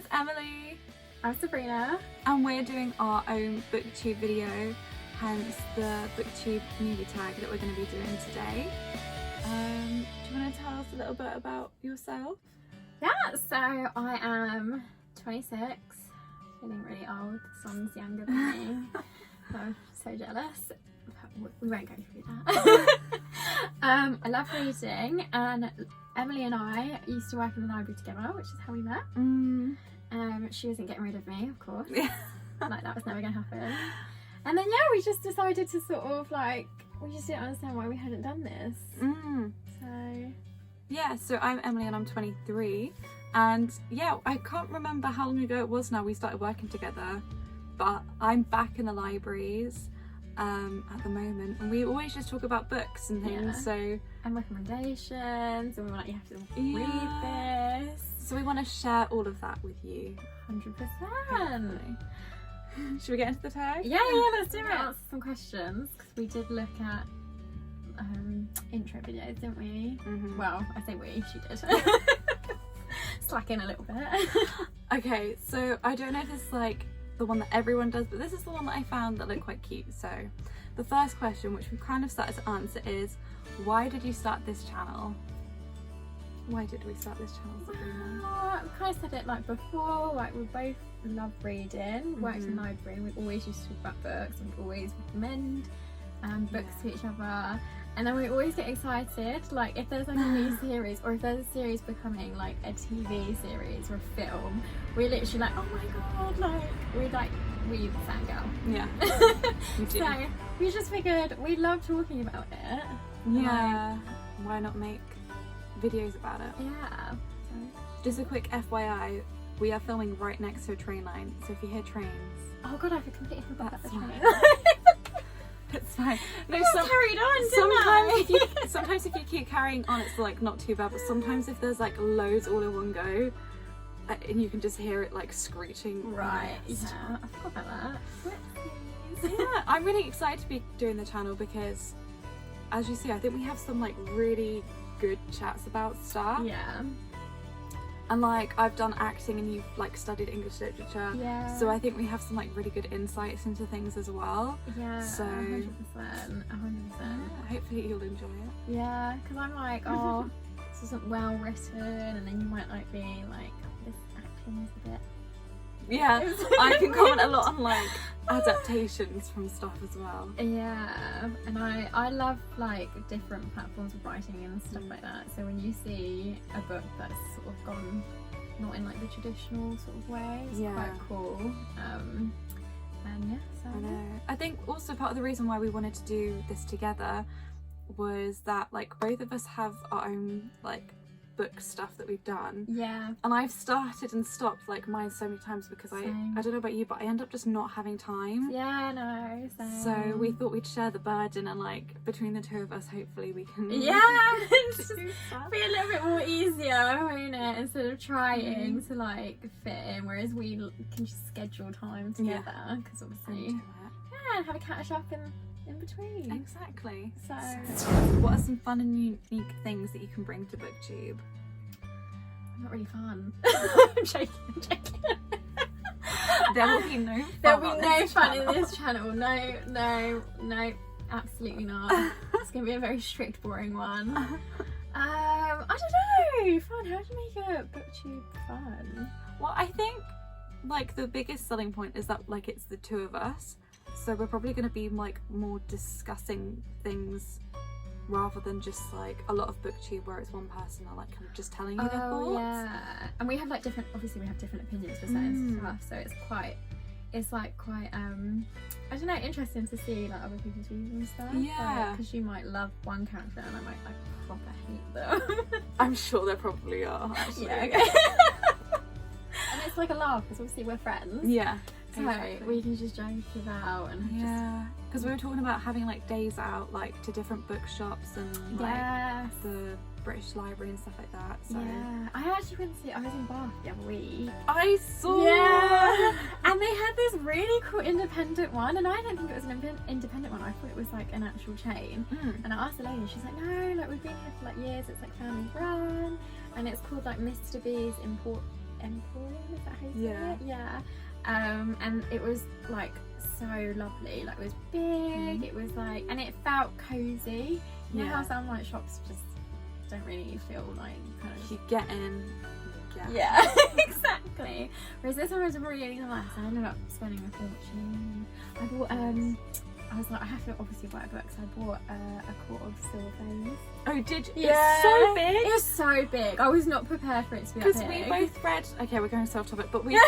is Emily. I'm Sabrina. And we're doing our own booktube video, hence the booktube movie tag that we're going to be doing today. Do you want to tell us a little bit about yourself? Yeah, so I am 26, feeling really old. The son's younger than me. I'm so jealous. We won't go through that. I love reading, and Emily and I used to work in the library together, which is how we met. She wasn't getting rid of me, of course. Like, that was never going to happen. And then yeah, we just decided to sort of like, we just didn't understand why we hadn't done this. So yeah, so I'm Emily and I'm 23, and yeah, I can't remember how long ago it was now we started working together, but I'm back in the libraries at the moment, and we always just talk about books and things. So and recommendations, and we were like, you have to read this. So we want to share all of that with you. 100%. Should we get into the tag? Yeah, let's do it. Answer some questions, because we did look at intro videos, didn't we? Well, I say we, she did. Slacking a little bit. Okay, so I don't know if this is like the one that everyone does, but this is the one that I found that looked quite cute. So the first question, which we've kind of started to answer, is why did you start this channel? Why did we start this channel, Sabrina? I kind of said it like before, like we both love reading, worked in the library, and we always used to talk about books, and we always recommend books to each other. And then we always get excited, like if there's like a new series, or if there's a series becoming like a TV series or a film, we're literally like, oh my god, like we fangirl. Yeah. So we just figured we love talking about it. Yeah. Why not make videos about it? Yeah. Just a quick FYI, we are filming right next to a train line, so if you hear trains... Oh god, I completely forgot about the train. It's fine. No, carried on, sometimes if you keep carrying on, it's like not too bad, but sometimes if there's like loads all in one go, and you can just hear it like screeching. Right, yeah, I forgot about that. Yeah, I'm really excited to be doing the channel because, as you see, I think we have some like really good chats about stuff. Yeah. And like I've done acting and you've like studied English literature. Yeah. So I think we have some like really good insights into things as well. Yeah. So 100%. Hopefully you'll enjoy it. Yeah, because I'm like, oh, this isn't well written, and then you might like be like, this acting is a bit. Yeah, I can comment a lot on like adaptations from stuff as well. Yeah, and I love like different platforms of writing and stuff like that. So when you see a book that's sort of gone not in like the traditional sort of way, it's quite cool. And yeah, so I know. I think also part of the reason why we wanted to do this together was that like both of us have our own like book stuff that we've done. Yeah. And I've started and stopped like mine so many times because I don't know about you, but I end up just not having time. Yeah, no, same. So we thought we'd share the burden, and like between the two of us, hopefully we can just be a little bit more easier, won't it? Instead of trying to like fit in, whereas we can just schedule time together, because obviously and have a catch up in between. Exactly. So what are some fun and unique things that you can bring to BookTube? Not really fun. I'm joking. There will be no fun. There'll be no fun in this channel. No, absolutely not. It's gonna be a very strict, boring one. I don't know. Fun. How do you make a BookTube fun? Well, I think like the biggest selling point is that like it's the two of us. So we're probably going to be like more discussing things rather than just like a lot of BookTube where it's one person are like kind of just telling you their thoughts. Yeah, and we have like different. Obviously, we have different opinions for certain stuff. So it's quite I don't know, interesting to see like other people's views and stuff. Yeah, because you might love one character and I might like proper hate them. I'm sure there probably are. Actually. Yeah. Okay. And it's like a laugh because obviously we're friends. Yeah. So we can just joke about and because we were talking about having like days out like to different bookshops and like the British Library and stuff like that. So I actually went to see. I was in Bath the other week. I saw. Yeah, and they had this really cool independent one, and I don't think it was an independent one. I thought it was like an actual chain. And I asked the lady, she's like, no, like we've been here for like years. It's like family run, and it's called like Mr. B's Emporium, is that how you say Yeah. it? Yeah. And it was like so lovely. Like it was big. It was like, and it felt cozy. You know how some like shops just don't really feel like kind of. You get in. Yeah, exactly. Whereas this one was really nice. I ended up spending a fortune. I bought I was like, I have to obviously buy a book, so I bought a quart of silver frames. Oh, did you? Yeah. It's so big. It was so big. I was not prepared for it to be that Because big. we both read. Okay, we're going so off topic, but we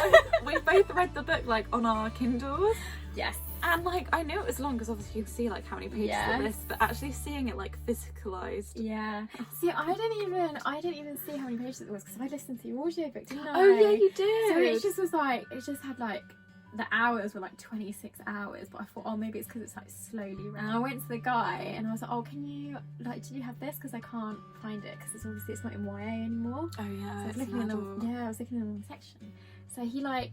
both read the book like on our Kindles. Yes. And like I knew it was long because obviously you can see like how many pages Yes. it lists, but actually seeing it like physicalized. Yeah. See, I didn't even see how many pages it was because I listened to the audiobook, didn't I? Oh yeah, you did. So it just was like, it just had like, the hours were like 26 hours, but I thought, oh, maybe it's because it's like slowly round. And I went to the guy and I was like, oh, can you, like, do you have this? Because I can't find it because it's obviously, it's not in YA anymore. Oh yeah, So I was it's looking in an the, I was looking in the wrong section. So he like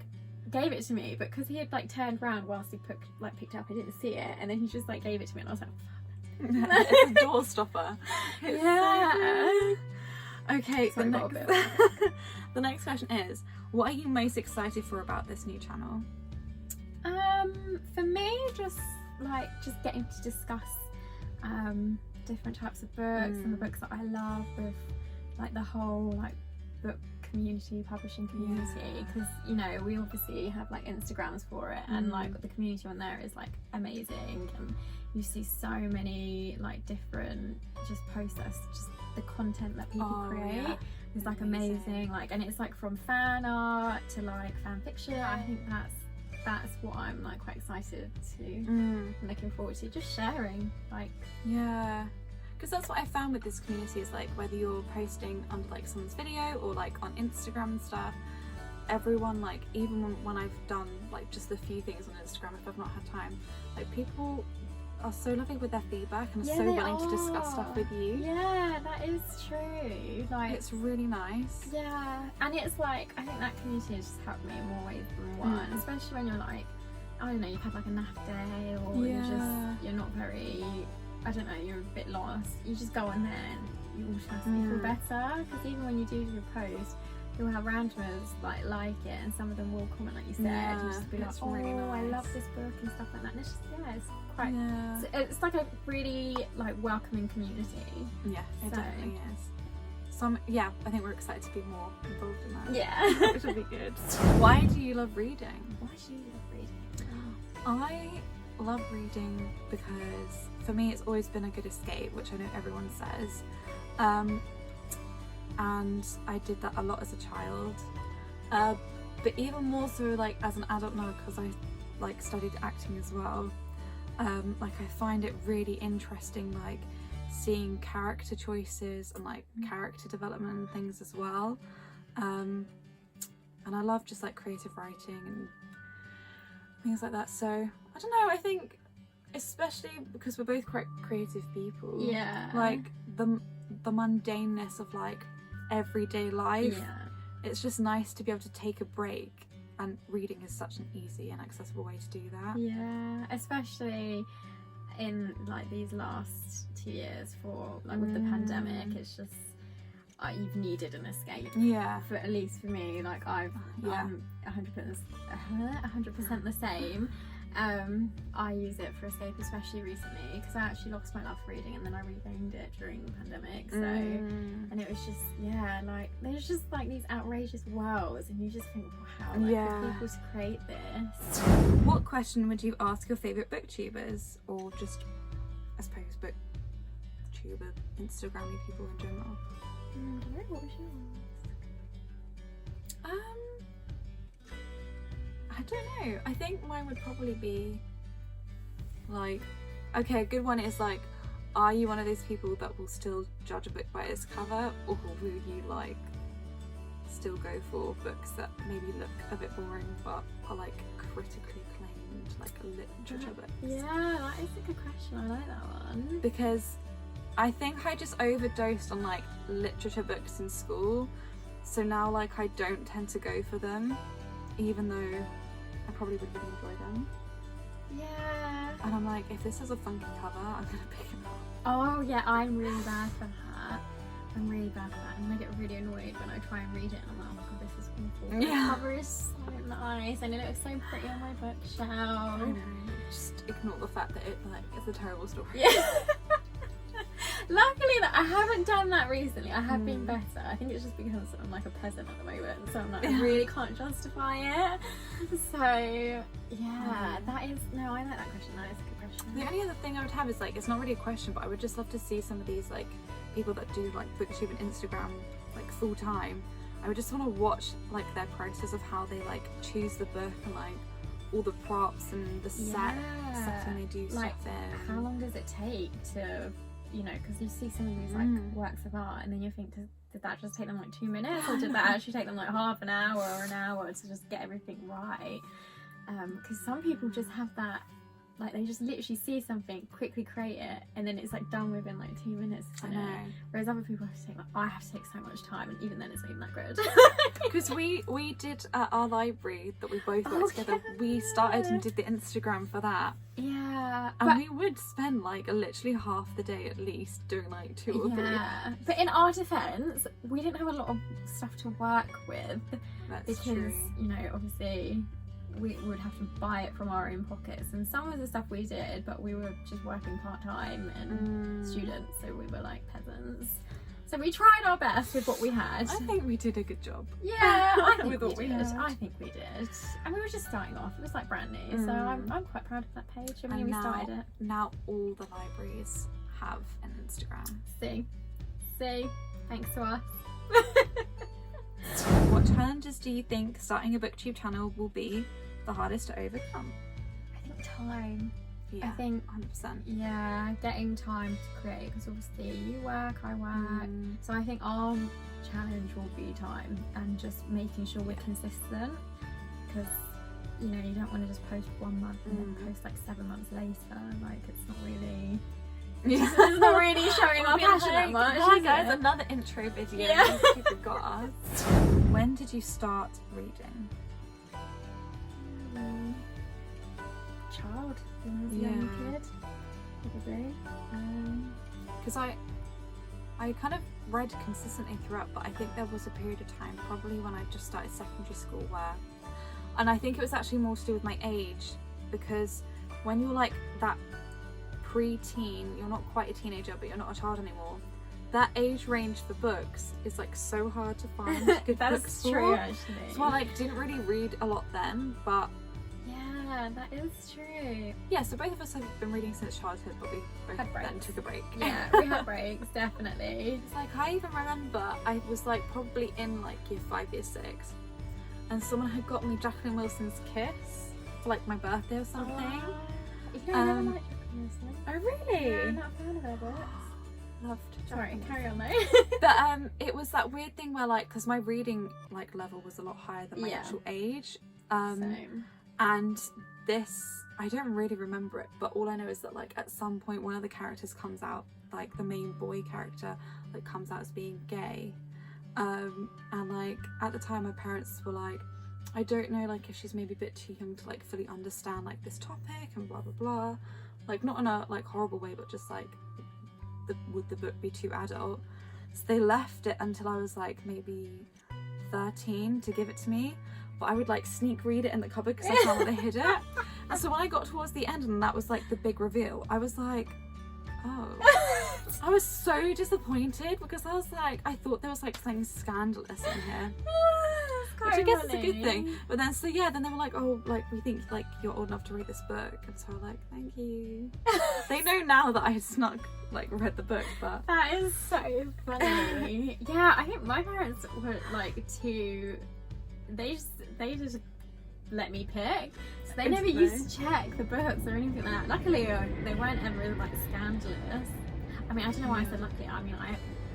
gave it to me, but because he had like turned around whilst he picked it up, I didn't see it, and then he just like gave it to me, and I was like, fuck. It's a door stopper. It's Yeah. so good. Okay, Sorry, the got a next, bit. the next question is, what are you most excited for about this new channel? For me, just getting to discuss different types of books and the books that I love with like the whole like book community, publishing community, because you know we obviously have like Instagrams for it, and like the community on there is like amazing, and you see so many like different just posts that's just the content that people create is like amazing, like, and it's like from fan art to like fan fiction. I think that's what I'm like quite excited to I'm looking forward to just sharing, like, yeah, because that's what I found with this community is like whether you're posting under like someone's video or like on Instagram and stuff, everyone, like, even when I've done like just a few things on Instagram, if I've not had time, like people are so lovely with their feedback and are so willing to discuss stuff with you. Yeah, that is true. Like, it's really nice. Yeah, and it's like, I think that community has just helped me in more ways than one, especially when you're like, I don't know, you've had like a naff day, or you're not very, I don't know, you're a bit lost. You just go on there and you automatically feel better, because even when you do your post, you'll have randomers like it, and some of them will comment like you said, and just be like, oh, really nice. I love this book and stuff like that. And it's just, it's quite, it's like a really like welcoming community. Yeah, it definitely is. I think we're excited to be more involved in that. Yeah. Which will be good. Why do you love reading? Why do you love reading? I love reading because for me it's always been a good escape, which I know everyone says. And I did that a lot as a child. But even more so like as an adult now, because I like studied acting as well. Like I find it really interesting, like seeing character choices and like character development and things as well. And I love just like creative writing and things like that. So I don't know, I think especially because we're both quite creative people, like the mundaneness of like everyday life, it's just nice to be able to take a break, and reading is such an easy and accessible way to do that. Yeah, especially in like these last 2 years for like with the pandemic, it's just you've needed an escape. Yeah, for at least for me, like I'm 100% the same. I use it for escape, especially recently, because I actually lost my love for reading and then I regained it during the pandemic. So and it was just like there's just like these outrageous worlds, and you just think, wow, like for people to create this. What question would you ask your favourite booktubers, or just I suppose booktuber Instagrammy people in general? What would you ask? I don't know. I think mine would probably be like, okay, a good one is like, are you one of those people that will still judge a book by its cover, or will you like still go for books that maybe look a bit boring but are like critically acclaimed, like literature books? Yeah, that is a good question. I like that one. Because I think I just overdosed on like literature books in school, so now like I don't tend to go for them, even though I probably would really enjoy them. Yeah. And I'm like, if this has a funky cover, I'm gonna pick it up. Oh yeah, I'm really bad for that. I'm really bad for that, and I get really annoyed when I try and read it and I'm like, oh my god, this is awful. cover is so nice and it looks so pretty on my bookshelf. I know. Just ignore the fact that it's a terrible story. Yeah. Luckily that I haven't done that recently. I have been better. I think it's just because I'm like a peasant at the moment, so I'm like, I really can't justify it. So yeah, that is, no, I like that question. That is a good question. The only other thing I would have is like, it's not really a question, but I would just love to see some of these like people that do like booktube and Instagram like full time. I would just want to watch like their process of how they like choose the book and like all the props and the setting they do like, stuff in. how long does it take to, you know, because you see some of these like works of art and then you think, did that just take them like 2 minutes, or did that actually take them like half an hour or an hour to just get everything right? Because some people just have that, like they just literally see something, quickly create it, and then it's like done within like 2 minutes. I know. Whereas other people have to take, like, I have to take so much time, and even then it's not even that good. Because we did at our library that we both worked together, we started and did the Instagram for that. Yeah. And we would spend like literally half the day at least doing like 2 or 3. Yeah. But in our defence, we didn't have a lot of stuff to work with. That's because, true. you know, obviously we would have to buy it from our own pockets, and some of the stuff we did, but we were just working part-time and students, so we were like peasants. So we tried our best with what we had. I think we did a good job. Yeah, I think With we what we did. had. I think we did. And we were just starting off. It was like brand new, so I'm quite proud of that page. I mean, And we now, started it. now all the libraries have an Instagram. See, thanks to us. What challenges do you think starting a booktube channel will be the hardest to overcome? I think time. Yeah, I think 100%. Yeah, getting time to create, because obviously you work, I work. So I think our challenge will be time and just making sure we're consistent, because you know, you don't want to just post 1 month and then post like 7 months later. Like, it's not really, it's not really showing our passion that much. Hi is guys, it? another intro video. Yeah. You forgot us. When did you start reading? Child, when I was a young kid, probably. Because I kind of read consistently throughout, but I think there was a period of time, probably when I just started secondary school, where, and I think it was actually more to do with my age, because when you're like that pre-teen, you're not quite a teenager, but you're not a child anymore. That age range for books is like so hard to find good books That's for. true, actually. So I like didn't really read a lot then, but Yeah, that is true. yeah, so both of us have been reading since childhood, but we both Had breaks. then took a break. Yeah, we had breaks, definitely. It's like, I even remember I was like probably in like year 5, year 6, and someone had got me Jacqueline Wilson's Kiss for like my birthday or something. You know, I never liked Jacqueline Wilson. Oh really? Yeah, I'm not a fan of her books. Loved Sorry, Jacqueline carry Wilson. on though. But it was that weird thing where like, because my reading like level was a lot higher than my actual age. Same. And this, I don't really remember it, but all I know is that like at some point one of the characters comes out, like the main boy character, like comes out as being gay. And like at the time my parents were like, I don't know, like if she's maybe a bit too young to like fully understand like this topic and blah blah blah. Like not in a like horrible way, but just like would the book be too adult? So they left it until I was like maybe 13 to give it to me. But I would like sneak read it in the cupboard because I found where they hid it. And so when I got towards the end and that was like the big reveal, I was like, oh. I was so disappointed because I was like, I thought there was like something scandalous in here. Which I guess is a good thing. But then, so yeah, then they were like, oh, like we think like you're old enough to read this book. And so I was like, thank you. They know now that I snuck like read the book, but. That is so funny. Yeah, I think my parents were like too, they just let me pick. So they never used to check the books or anything like that. Luckily, they weren't ever like scandalous. I mean, I don't know why I said luckily. I mean,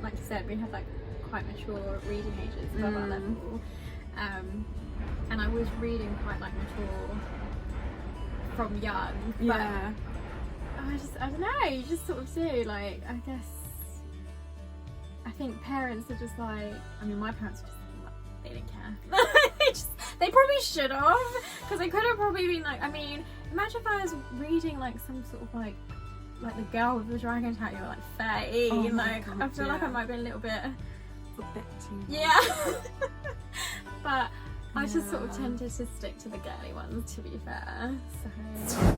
like you said, we had like quite mature reading ages above our level. And I was reading quite like mature from young. But Yeah. I don't know, you just sort of do, like, I guess, I think parents are just like, I mean, my parents were just, they didn't care. They probably should have, because they could have probably been like, I mean, imagine if I was reading like some sort of like the girl with the dragon tattoo, like Faye, Oh my like, God, I feel like I yeah. might be a little bit, A bit too much. yeah. But I just sort of Yeah. tended to stick to the girly ones, to be fair. So